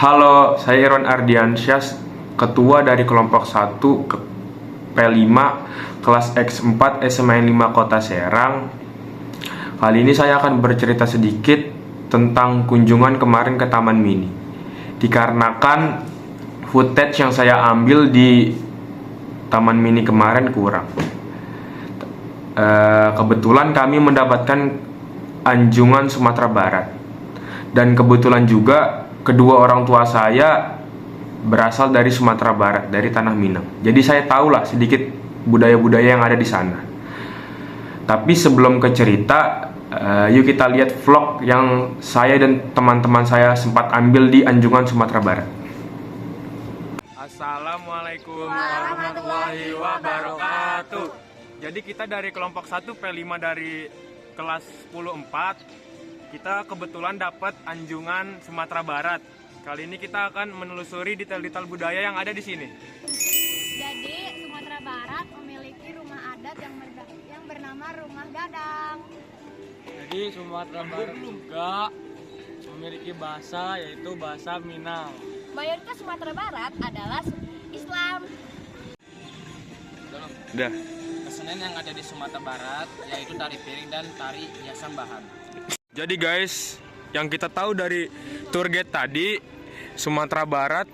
Halo, saya Irwan Ardiansyah, Ketua dari kelompok 1 P5 kelas X4 SMA 5 Kota Serang. Kali ini saya akan bercerita sedikit tentang kunjungan kemarin ke Taman Mini. Dikarenakan footage yang saya ambil di Taman Mini kemarin kurang. Kebetulan kami mendapatkan anjungan Sumatera Barat. Dan kebetulan juga kedua orang tua saya berasal dari Sumatera Barat, dari Tanah Minang. Jadi saya tahulah sedikit budaya-budaya yang ada di sana. Tapi sebelum ke cerita, yuk kita lihat vlog yang saya dan teman-teman saya sempat ambil di Anjungan Sumatera Barat. Assalamualaikum warahmatullahi wabarakatuh. Jadi kita dari kelompok 1 P5 dari kelas 10-4. Kita kebetulan dapat anjungan Sumatera Barat. Kali ini kita akan menelusuri detail-detail budaya yang ada di sini. Jadi Sumatera Barat memiliki rumah adat yang bernama Rumah Gadang. Jadi Sumatera Barat juga memiliki bahasa, yaitu bahasa Minang. Mayoritas Sumatera Barat adalah Islam. Udah. Kesenian yang ada di Sumatera Barat yaitu tari piring dan tari hiasan bahan. Jadi guys, yang kita tahu dari tour guide tadi, Sumatera Barat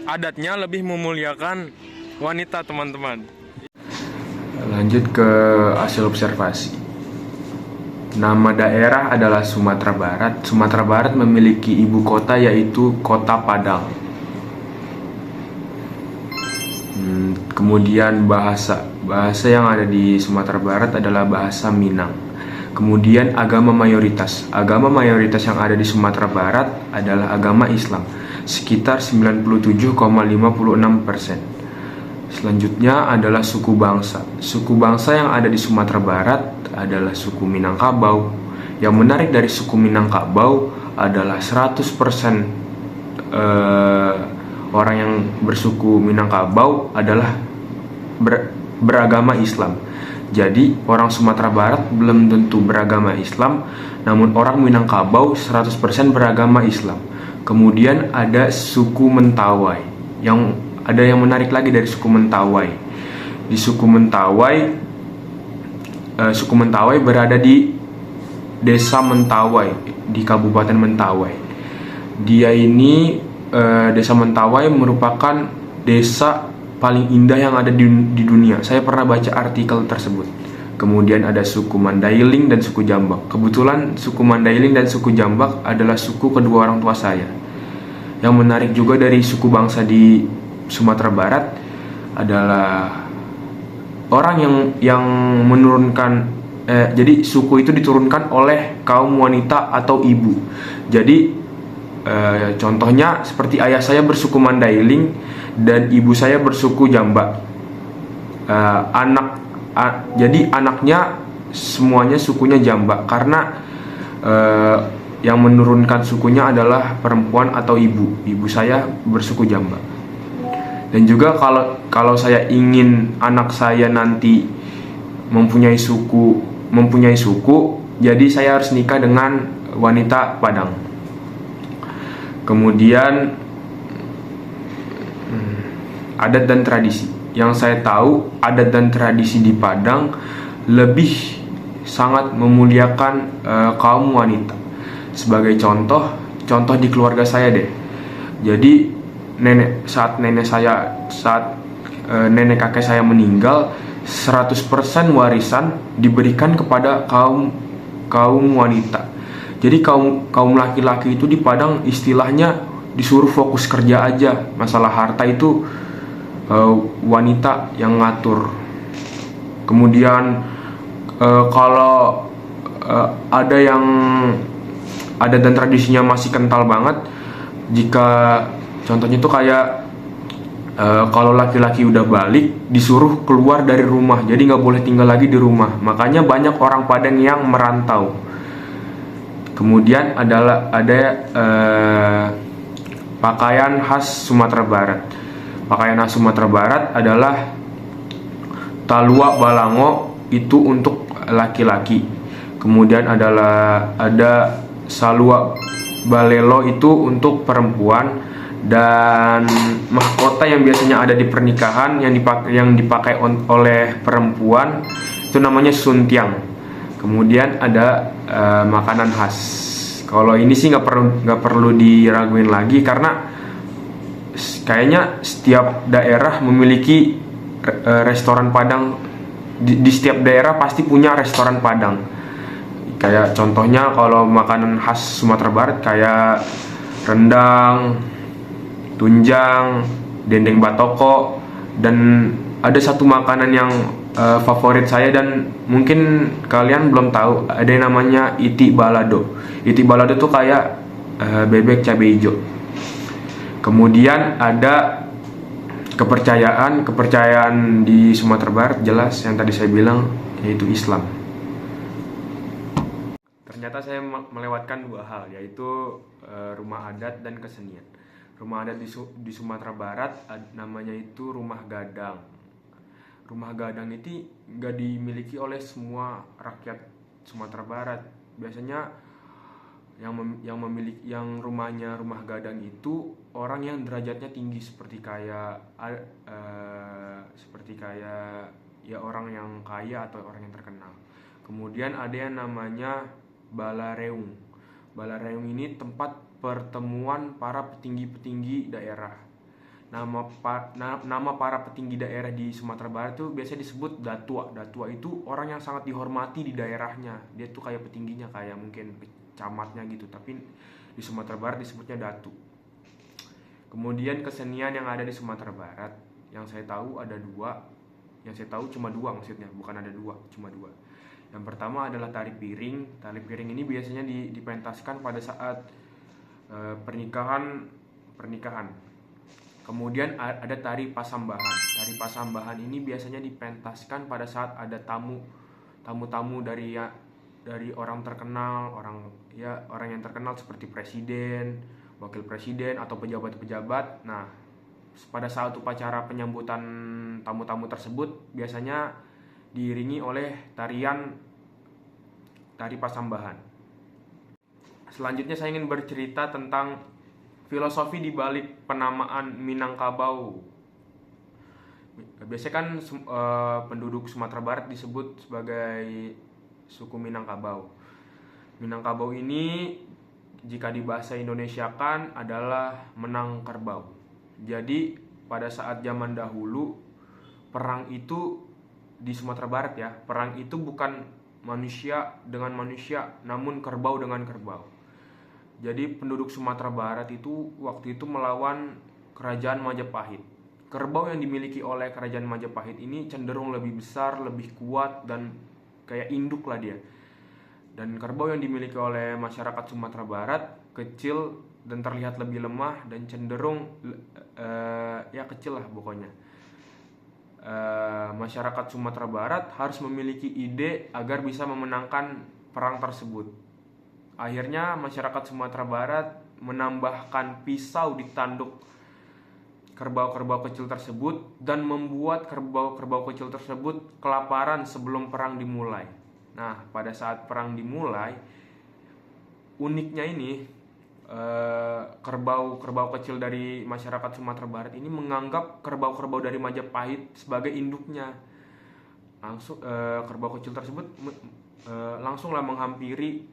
adatnya lebih memuliakan wanita, teman-teman. Lanjut ke hasil observasi. Nama daerah adalah Sumatera Barat. Sumatera Barat memiliki ibu kota yaitu Kota Padang. Kemudian bahasa yang ada di Sumatera Barat adalah bahasa Minang. Kemudian agama mayoritas yang ada di Sumatera Barat adalah agama Islam, sekitar 97,56%. Selanjutnya adalah suku bangsa. Suku bangsa yang ada di Sumatera Barat adalah suku Minangkabau. Yang menarik dari suku Minangkabau adalah 100% orang yang bersuku Minangkabau adalah beragama Islam. Jadi orang Sumatera Barat belum tentu beragama Islam, namun orang Minangkabau 100% beragama Islam. Kemudian ada suku Mentawai. Ada yang menarik lagi dari suku Mentawai. Di suku Mentawai berada di Desa Mentawai di Kabupaten Mentawai. Desa Mentawai merupakan desa paling indah yang ada di dunia. Saya pernah baca artikel tersebut. Kemudian ada suku Mandailing dan suku Jambak. Kebetulan suku Mandailing dan suku Jambak adalah suku kedua orang tua saya. Yang menarik juga dari suku bangsa di Sumatera Barat adalah orang yang menurunkan jadi suku itu diturunkan oleh kaum wanita atau ibu. Jadi contohnya seperti ayah saya bersuku Mandailing dan ibu saya bersuku Jambak. Jadi anaknya semuanya sukunya Jambak karena yang menurunkan sukunya adalah perempuan atau ibu. Ibu saya bersuku Jambak. Dan juga kalau saya ingin anak saya nanti mempunyai suku, jadi saya harus nikah dengan wanita Padang. Kemudian adat dan tradisi. Yang saya tahu, adat dan tradisi di Padang lebih sangat memuliakan kaum wanita. Sebagai contoh di keluarga saya deh. Jadi saat nenek kakek saya meninggal, 100% warisan diberikan kepada kaum wanita. Jadi kaum laki-laki itu di Padang istilahnya disuruh fokus kerja aja. Masalah harta itu wanita yang ngatur. Kemudian kalau ada yang adat dan tradisinya masih kental banget, jika contohnya itu kayak kalau laki-laki udah balik disuruh keluar dari rumah, jadi nggak boleh tinggal lagi di rumah. Makanya banyak orang Padang yang merantau. Kemudian ada pakaian khas Sumatera Barat. Pakaian khas Sumatera Barat adalah talua balango, itu untuk laki-laki. Kemudian ada salua balelo itu untuk perempuan, dan mahkota yang biasanya ada di pernikahan yang dipakai oleh perempuan itu namanya suntiang. Kemudian ada makanan khas. Kalau ini sih nggak perlu diraguin lagi, karena kayaknya setiap daerah memiliki restoran Padang. Di setiap daerah pasti punya restoran Padang. Kayak contohnya kalau makanan khas Sumatera Barat kayak rendang, tunjang, dendeng batoko, dan ada satu makanan yang favorit saya dan mungkin kalian belum tahu, ada yang namanya iti balado. Iti balado tuh kayak bebek cabai hijau. Kemudian ada kepercayaan di Sumatera Barat, jelas yang tadi saya bilang, yaitu Islam. Ternyata saya melewatkan dua hal, yaitu rumah adat dan kesenian. Rumah adat di Sumatera Barat namanya itu rumah gadang. Rumah gadang itu nggak dimiliki oleh semua rakyat Sumatera Barat. Biasanya yang rumahnya rumah gadang itu orang yang derajatnya tinggi, seperti kayak ya orang yang kaya atau orang yang terkenal. Kemudian ada yang namanya Balareung. Balareung ini tempat pertemuan para petinggi-petinggi daerah. Nama para petinggi daerah di Sumatera Barat itu biasa disebut datua. Datua itu orang yang sangat dihormati di daerahnya. Dia tuh kayak petingginya, kayak mungkin camatnya gitu, tapi di Sumatera Barat disebutnya datu. Kemudian kesenian yang ada di Sumatera Barat, yang saya tahu ada dua. Yang saya tahu cuma dua, maksudnya bukan ada dua, cuma dua. Yang pertama adalah tari piring. Tari piring ini biasanya dipentaskan pada saat pernikahan. Kemudian ada tari pasambahan. Tari pasambahan ini biasanya dipentaskan pada saat ada tamu dari orang terkenal, orang yang terkenal seperti presiden, wakil presiden, atau pejabat-pejabat. Nah, pada saat upacara penyambutan tamu-tamu tersebut biasanya diiringi oleh tari pasambahan. Selanjutnya saya ingin bercerita tentang filosofi di balik penamaan Minangkabau. Biasanya kan penduduk Sumatera Barat disebut sebagai suku Minangkabau. Minangkabau ini jika dibahasa Indonesiakan adalah menang kerbau. Jadi pada saat zaman dahulu, perang itu di Sumatera Barat ya, perang itu bukan manusia dengan manusia, namun kerbau dengan kerbau. Jadi penduduk Sumatera Barat itu waktu itu melawan kerajaan Majapahit. Kerbau yang dimiliki oleh kerajaan Majapahit ini cenderung lebih besar, lebih kuat, dan kayak induk lah dia. Dan kerbau yang dimiliki oleh masyarakat Sumatera Barat kecil dan terlihat lebih lemah dan cenderung kecil lah pokoknya. Masyarakat Sumatera Barat harus memiliki ide agar bisa memenangkan perang tersebut. Akhirnya masyarakat Sumatera Barat menambahkan pisau di tanduk kerbau-kerbau kecil tersebut dan membuat kerbau-kerbau kecil tersebut kelaparan sebelum perang dimulai. Nah, pada saat perang dimulai, uniknya ini kerbau-kerbau kecil dari masyarakat Sumatera Barat ini menganggap kerbau-kerbau dari Majapahit sebagai induknya. Langsung kerbau kecil tersebut langsunglah menghampiri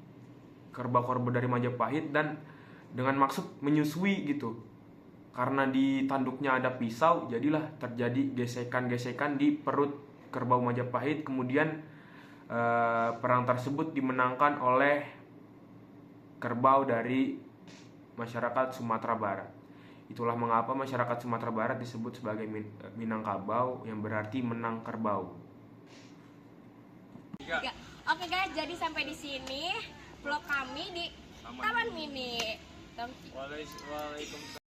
kerbau-kerbau dari Majapahit dan dengan maksud menyusui gitu. Karena di tanduknya ada pisau, jadilah terjadi gesekan-gesekan di perut kerbau Majapahit. Kemudian perang tersebut dimenangkan oleh kerbau dari masyarakat Sumatera Barat. Itulah mengapa masyarakat Sumatera Barat disebut sebagai Minangkabau, yang berarti menang kerbau. Oke guys, jadi sampai di sini vlog kami di Taman Mini. Waalaikumsalam.